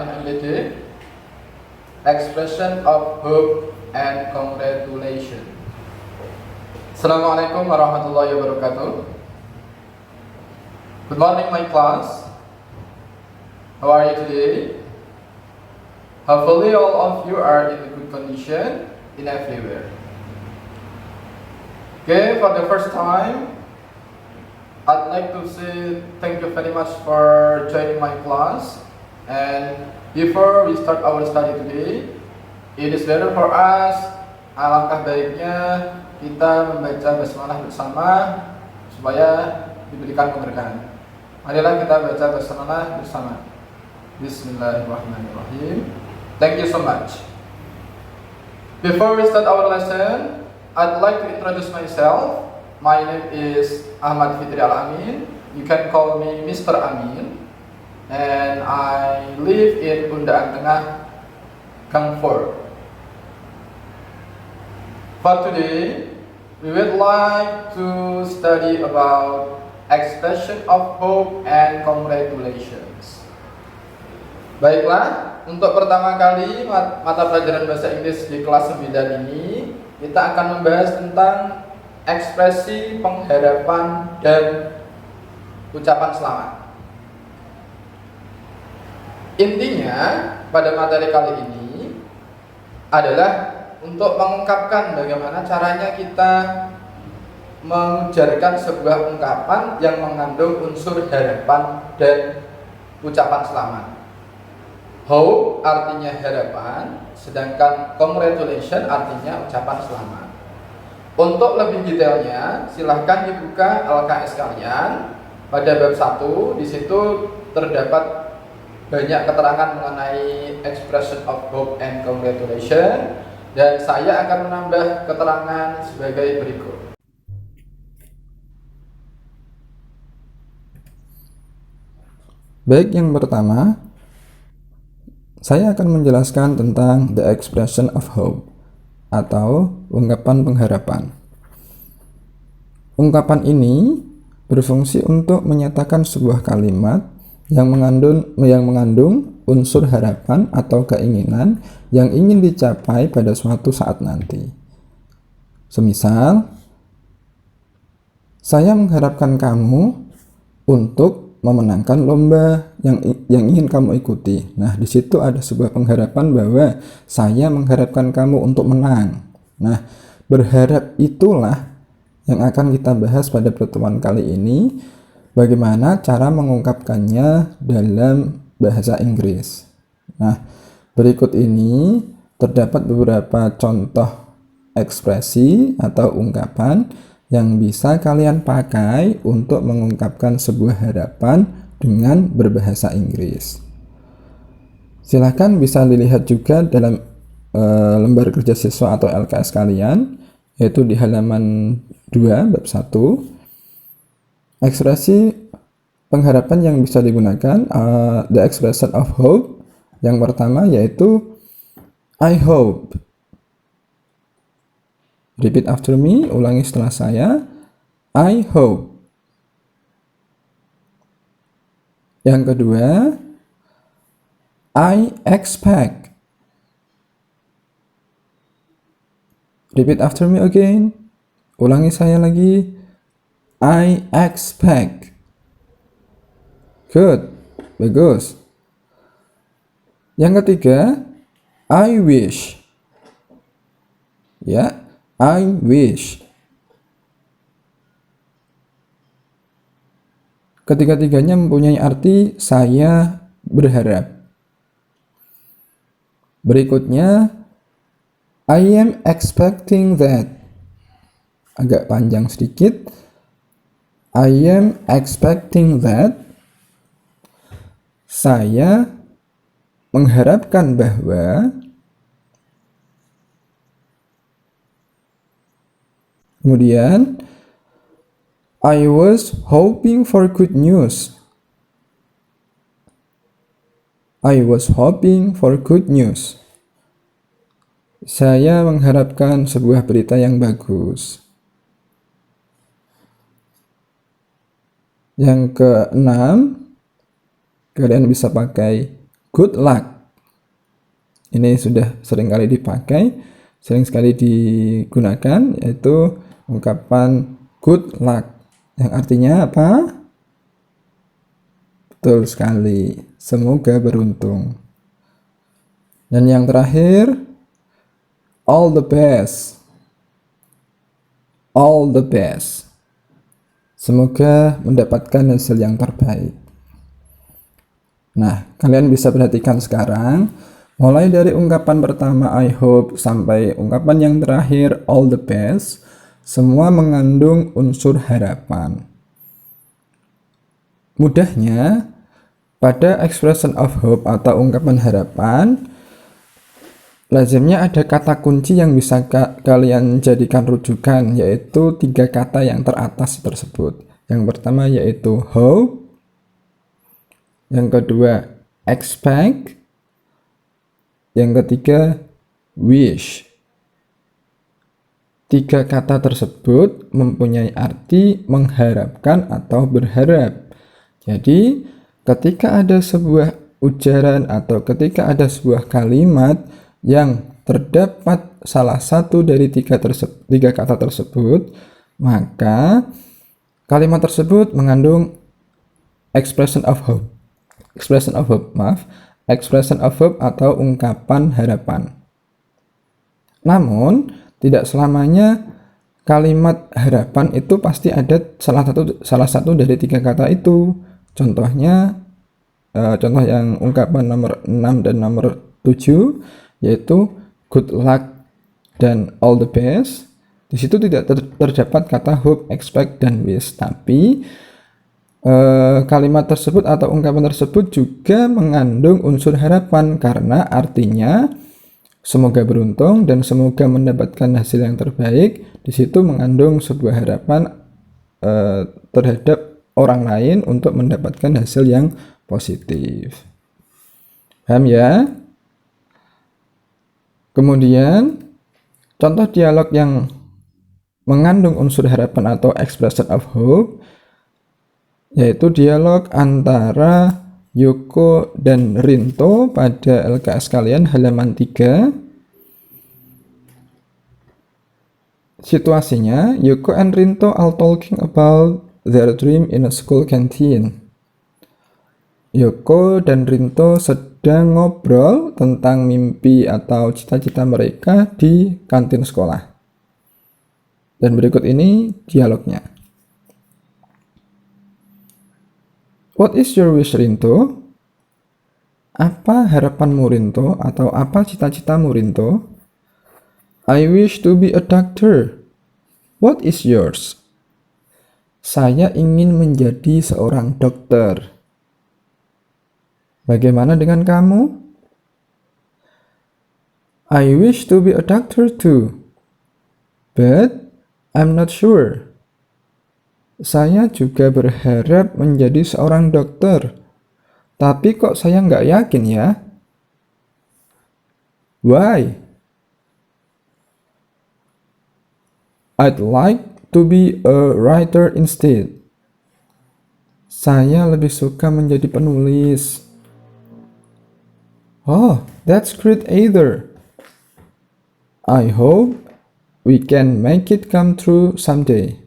in MBD, expression of hope and congratulation. Assalamualaikum warahmatullahi wabarakatuh. Good morning, my class. How are you today? Hopefully all of you are in good condition in everywhere. Okay, for the first time, I'd like to say thank you very much for joining my class. And before we start our study today, it is better for us, alangkah baiknya kita membaca basmalah bersama supaya diberikan keberkahan. Marilah kita baca basmalah bersama. Bismillahirrahmanirrahim. Thank you so much. Before we start our lesson, I'd like to introduce myself. My name is Ahmad Fitri Al-Amin. You can call me Mr. Amin. And I live in Undaan Tengah, Gangfor. For today, we would like to study about expression of hope and congratulations. Baiklah, untuk pertama kali mata pelajaran bahasa Inggris di kelas 9 ini, kita akan membahas tentang ekspresi pengharapan dan ucapan selamat. Intinya pada materi kali ini adalah untuk mengungkapkan bagaimana caranya kita mengujarkan sebuah ungkapan yang mengandung unsur harapan dan ucapan selamat. Hope artinya harapan, sedangkan congratulations artinya ucapan selamat. Untuk lebih detailnya, silahkan dibuka LKS kalian pada bab 1. Di situ terdapat banyak keterangan mengenai expression of hope and congratulation, dan saya akan menambah keterangan sebagai berikut. Baik, yang pertama, saya akan menjelaskan tentang the expression of hope atau ungkapan pengharapan. Ungkapan ini berfungsi untuk menyatakan sebuah kalimat yang mengandung unsur harapan atau keinginan yang ingin dicapai pada suatu saat nanti. Semisal, saya mengharapkan kamu untuk memenangkan lomba yang ingin kamu ikuti. Nah, di situ ada sebuah pengharapan bahwa saya mengharapkan kamu untuk menang. Nah, berharap itulah yang akan kita bahas pada pertemuan kali ini. Bagaimana cara mengungkapkannya dalam bahasa Inggris. Nah, berikut ini terdapat beberapa contoh ekspresi atau ungkapan yang bisa kalian pakai untuk mengungkapkan sebuah harapan dengan berbahasa Inggris. Silahkan bisa dilihat juga dalam lembar kerja siswa atau LKS kalian, yaitu di halaman 2 bab 1. Ekspresi pengharapan yang bisa digunakan, the expression of hope. Yang pertama yaitu I hope. Repeat after me, ulangi setelah saya. I hope. Yang kedua, I expect. Repeat after me again. Ulangi saya lagi. I expect. Good. Bagus. Yang ketiga, I wish. Ya, I wish. Ketiga-tiganya mempunyai arti saya berharap. Berikutnya, I am expecting that. Agak panjang sedikit. I am expecting that. Saya mengharapkan bahwa. Kemudian, I was hoping for good news. I was hoping for good news. Saya mengharapkan sebuah berita yang bagus. Yang keenam, kalian bisa pakai good luck. Ini sudah sering kali dipakai, sering sekali digunakan, yaitu ungkapan good luck yang artinya apa? Betul sekali, semoga beruntung. Dan yang terakhir, all the best. All the best. Semoga mendapatkan hasil yang terbaik. Nah, kalian bisa perhatikan sekarang, mulai dari ungkapan pertama I hope sampai ungkapan yang terakhir all the best, semua mengandung unsur harapan. Mudahnya, pada expression of hope atau ungkapan harapan, lazimnya ada kata kunci yang bisa kalian jadikan rujukan, yaitu 3 kata yang teratas tersebut. Yang pertama yaitu hope, yang kedua expect, yang ketiga wish. 3 kata tersebut mempunyai arti mengharapkan atau berharap. Jadi ketika ada sebuah ujaran atau ketika ada sebuah kalimat yang terdapat salah satu dari 3 kata tersebut, maka kalimat tersebut mengandung expression of hope atau ungkapan harapan. Namun, tidak selamanya kalimat harapan itu pasti ada salah satu dari 3 kata itu. Contohnya, contoh yang ungkapan nomor 6 dan nomor 7, yaitu good luck dan all the best. Di situ tidak terdapat kata hope, expect, dan wish, tapi kalimat tersebut atau ungkapan tersebut juga mengandung unsur harapan karena artinya semoga beruntung dan semoga mendapatkan hasil yang terbaik. Di situ mengandung sebuah harapan terhadap orang lain untuk mendapatkan hasil yang positif. Paham ya? Kemudian contoh dialog yang mengandung unsur harapan atau expression of hope, yaitu dialog antara Yoko dan Rinto pada LKS kalian halaman 3. Situasinya, Yoko and Rinto are talking about their dream in a school canteen. Yoko dan Rinto sedang ngobrol tentang mimpi atau cita-cita mereka di kantin sekolah. Dan berikut ini dialognya. What is your wish, Rinto? Apa harapanmu, Rinto? Atau apa cita-citamu, Rinto? I wish to be a doctor. What is yours? Saya ingin menjadi seorang dokter. Bagaimana dengan kamu? I wish to be a doctor too. But I'm not sure. Saya juga berharap menjadi seorang dokter. Tapi kok saya nggak yakin ya? Why? I'd like to be a writer instead. Saya lebih suka menjadi penulis. Oh, that's great either. I hope we can make it come true someday.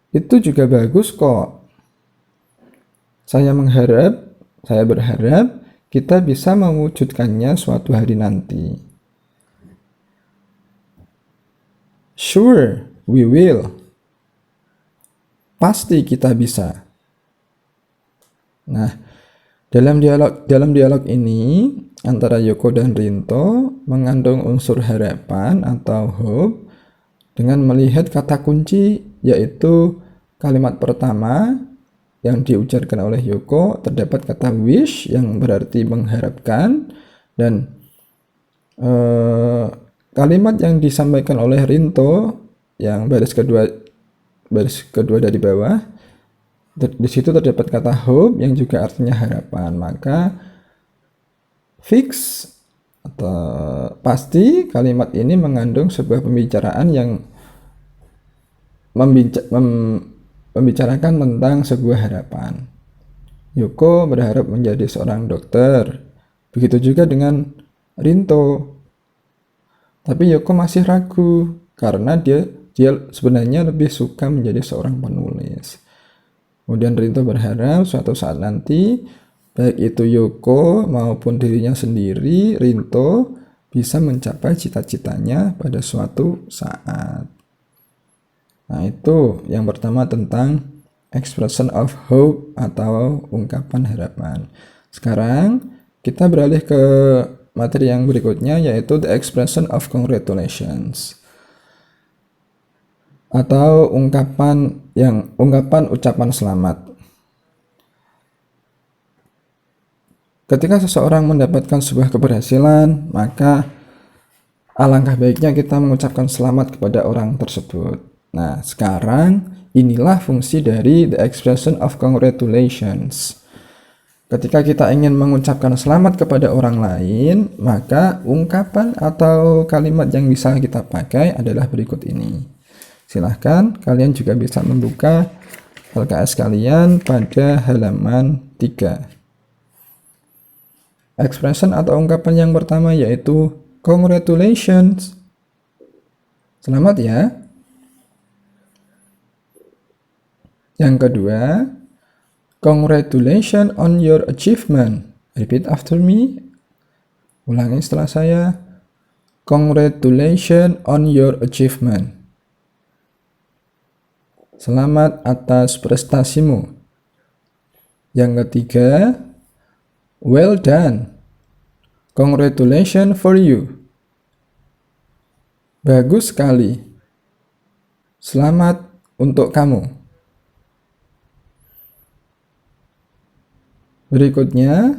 Itu juga bagus kok. Saya berharap kita bisa mewujudkannya suatu hari nanti. Sure, we will. Pasti kita bisa. Nah, dalam dialog ini antara Yoko dan Rinto mengandung unsur harapan atau hope dengan melihat kata kunci, yaitu kalimat pertama yang diucapkan oleh Yoko terdapat kata wish yang berarti mengharapkan, dan kalimat yang disampaikan oleh Rinto yang baris kedua dari bawah, di situ terdapat kata hope yang juga artinya harapan. Maka fix atau pasti kalimat ini mengandung sebuah pembicaraan yang membicarakan tentang sebuah harapan. Yoko berharap menjadi seorang dokter. Begitu juga dengan Rinto. Tapi Yoko masih ragu karena dia sebenarnya lebih suka menjadi seorang penulis. Kemudian Rinto berharap suatu saat nanti baik itu Yoko maupun dirinya sendiri, Rinto bisa mencapai cita-citanya pada suatu saat. Nah, itu yang pertama tentang expression of hope atau ungkapan harapan. Sekarang kita beralih ke materi yang berikutnya, yaitu the expression of congratulations atau ungkapan ucapan selamat. Ketika seseorang mendapatkan sebuah keberhasilan, maka alangkah baiknya kita mengucapkan selamat kepada orang tersebut. Nah, sekarang inilah fungsi dari the expression of congratulations. Ketika kita ingin mengucapkan selamat kepada orang lain, maka ungkapan atau kalimat yang bisa kita pakai adalah berikut ini. Silahkan kalian juga bisa membuka LKS kalian pada halaman 3. Expression atau ungkapan yang pertama yaitu congratulations. Selamat ya. Yang kedua, congratulations on your achievement. Repeat after me. Ulangi setelah saya. Congratulations on your achievement. Selamat atas prestasimu. Yang ketiga, well done. Congratulations for you. Bagus sekali. Selamat untuk kamu. Berikutnya,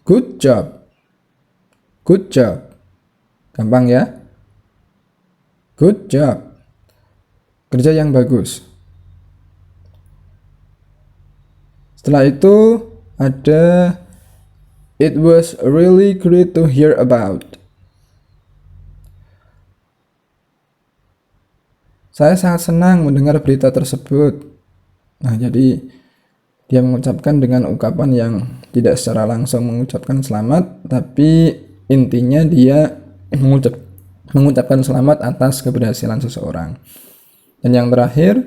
good job. Good job. Gampang ya? Good job. Kerja yang bagus. Setelah itu ada it was really great to hear about. Saya sangat senang mendengar berita tersebut. Nah, jadi dia mengucapkan dengan ungkapan yang tidak secara langsung mengucapkan selamat, tapi intinya dia mengucapkan selamat atas keberhasilan seseorang. Dan yang terakhir,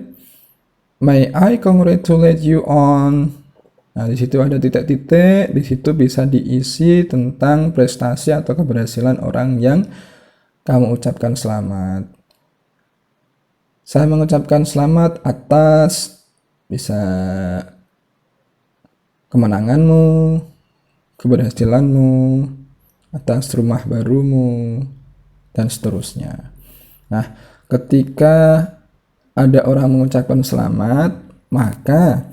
may I congratulate you on. Nah, di situ ada titik-titik, di situ bisa diisi tentang prestasi atau keberhasilan orang yang kamu ucapkan selamat. Saya mengucapkan selamat atas bisa kemenanganmu, keberhasilanmu, atas rumah barumu, dan seterusnya. Nah, ketika ada orang mengucapkan selamat, maka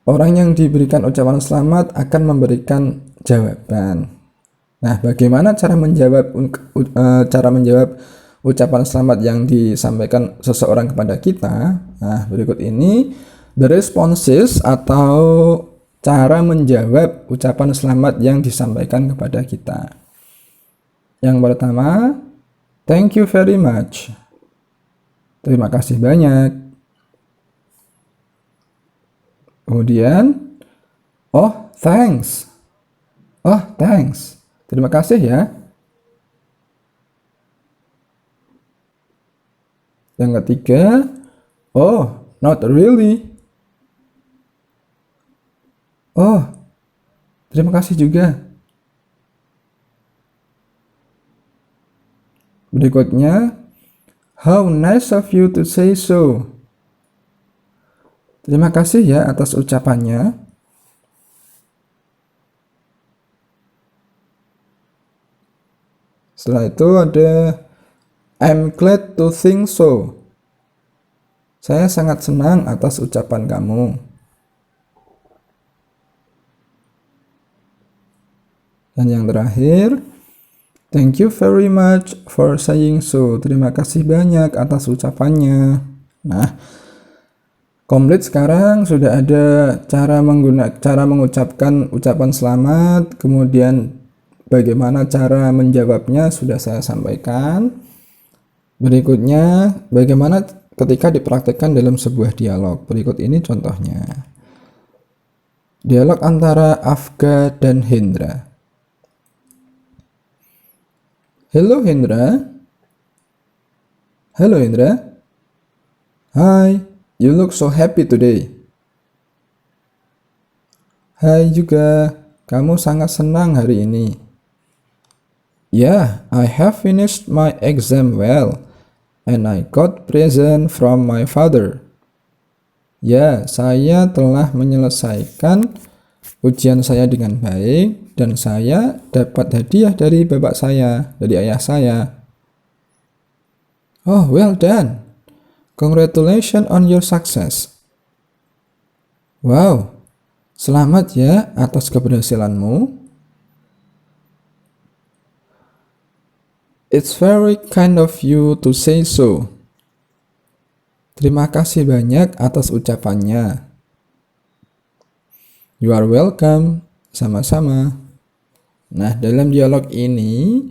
orang yang diberikan ucapan selamat akan memberikan jawaban. Nah, bagaimana cara menjawab ucapan selamat yang disampaikan seseorang kepada kita? Nah, berikut ini the responses atau cara menjawab ucapan selamat yang disampaikan kepada kita. Yang pertama, thank you very much. Terima kasih banyak. Kemudian, oh, thanks. Oh, thanks. Terima kasih ya. Yang ketiga, oh, not really. Oh, terima kasih juga. Berikutnya, how nice of you to say so. Terima kasih ya atas ucapannya. Setelah itu ada I'm glad to think so. Saya sangat senang atas ucapan kamu. Dan yang terakhir, thank you very much for saying so. Terima kasih banyak atas ucapannya. Nah, komplit sekarang sudah ada cara mengucapkan ucapan selamat, kemudian bagaimana cara menjawabnya sudah saya sampaikan. Berikutnya, bagaimana ketika dipraktikkan dalam sebuah dialog. Berikut ini contohnya. Dialog antara Afga dan Hendra. Hello Hendra. Hello Hendra. Hi, you look so happy today. Hai juga, kamu sangat senang hari ini. Yeah, I have finished my exam well, and I got present from my father. Ya, saya telah menyelesaikan ujian saya dengan baik, dan saya dapat hadiah dari bapak saya, dari ayah saya. Oh, well done. Congratulations on your success. Wow, selamat ya atas keberhasilanmu. It's very kind of you to say so. Terima kasih banyak atas ucapannya. You are welcome. Sama-sama. Nah, dalam dialog ini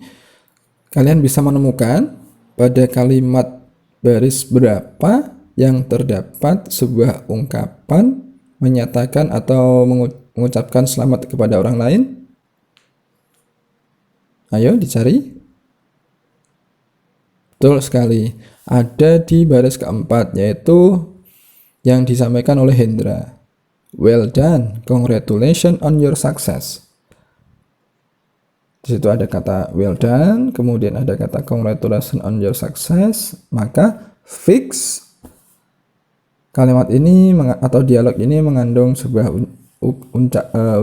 kalian bisa menemukan pada kalimat baris berapa yang terdapat sebuah ungkapan menyatakan atau mengucapkan selamat kepada orang lain. Ayo dicari. Betul sekali. Ada di baris keempat, yaitu yang disampaikan oleh Hendra. Well done. Congratulations on your success. Di situ ada kata well done, kemudian ada kata congratulations on your success, maka fix kalimat ini atau dialog ini mengandung sebuah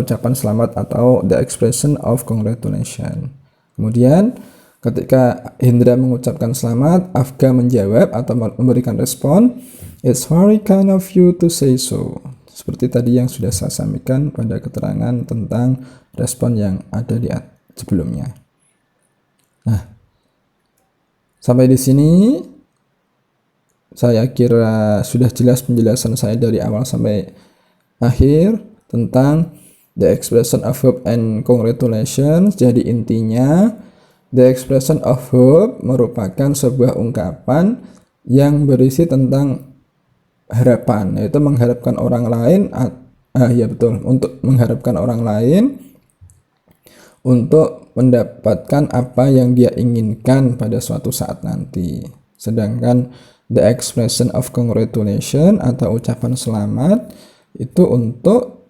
ucapan selamat atau the expression of congratulations. Kemudian ketika Hendra mengucapkan selamat, Afga menjawab atau memberikan respon, it's very kind of you to say so. Seperti tadi yang sudah saya sampaikan pada keterangan tentang respon yang ada di sebelumnya. Nah, sampai di sini saya kira sudah jelas penjelasan saya dari awal sampai akhir tentang the expression of hope and congratulations. Jadi intinya, the expression of hope merupakan sebuah ungkapan yang berisi tentang harapan, yaitu mengharapkan orang lain, ya betul, untuk mengharapkan orang lain untuk mendapatkan apa yang dia inginkan pada suatu saat nanti. Sedangkan the expression of congratulation atau ucapan selamat itu untuk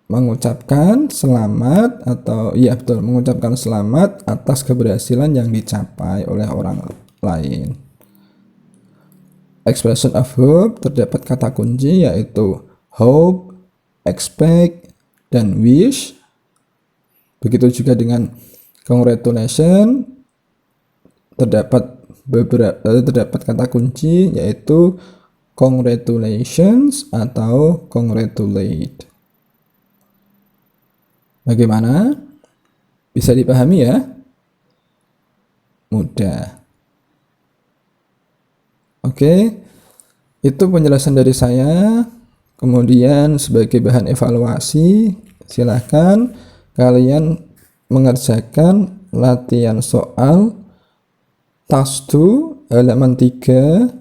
mengucapkan selamat atau ya betul, mengucapkan selamat atas keberhasilan yang dicapai oleh orang lain. Expression of hope terdapat kata kunci yaitu hope, expect, dan wish. Begitu juga dengan congratulation terdapat kata kunci yaitu congratulations atau congratulate. Bagaimana? Bisa dipahami ya? Mudah. Oke, itu penjelasan dari saya. Kemudian sebagai bahan evaluasi, silakan kalian mengerjakan latihan soal task 2 halaman 3,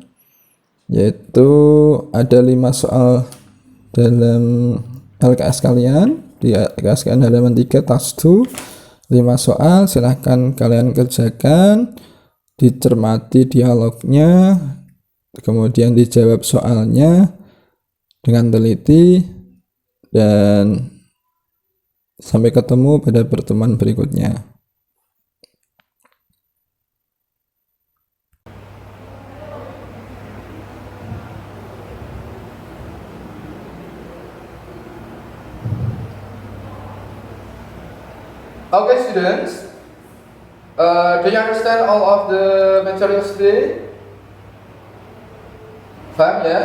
yaitu ada 5 soal dalam LKS kalian. Di LKS kalian halaman 3 task 2, 5 soal, silahkan kalian kerjakan, dicermati dialognya, kemudian dijawab soalnya dengan teliti, dan sampai ketemu pada pertemuan berikutnya. Okay, students, do you understand all of the materials today? Paham ya?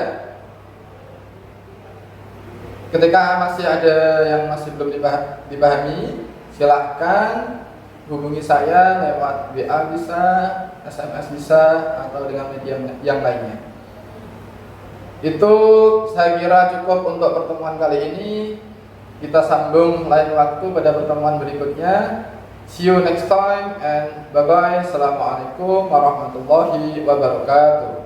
Ketika masih ada yang masih belum dipahami, silahkan hubungi saya lewat WA bisa, SMS bisa, atau dengan media yang lainnya. Itu saya kira cukup untuk pertemuan kali ini. Kita sambung lain waktu pada pertemuan berikutnya. See you next time and bye-bye. Assalamualaikum warahmatullahi wabarakatuh.